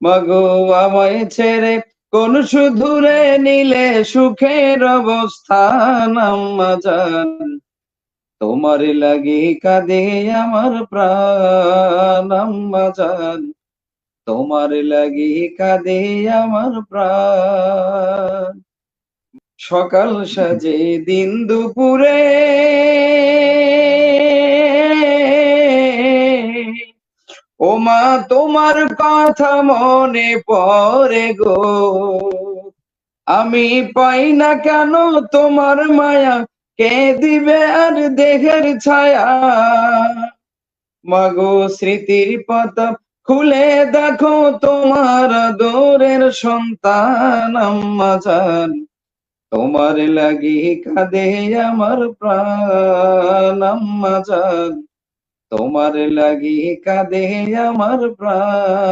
মাগো আমায় ছেড়ে কোন সুদূরে নিলে সুখের অবস্থান আম্মা জান, তোমার লাগি কাঁদে আমার প্রাণ আম্মা জান, তোমার লাগি কাঁদে আমার প্রাণ। সকাল সাজে দিন দুপুরে ও মা তোমার কথা মনে পড়ে গো, আমি পাই না কেন তোমার মায়া, কে দিবে আর দেহের ছায়া। মাগো স্মৃতির পাতা খুলে দেখো তোমার আদরের সন্তান আম্মা জান, তোমার লাগি কাঁদে আমার প্রাণ আম্মা জান, তোমার লাগি কাঁদে আমার প্রাণ।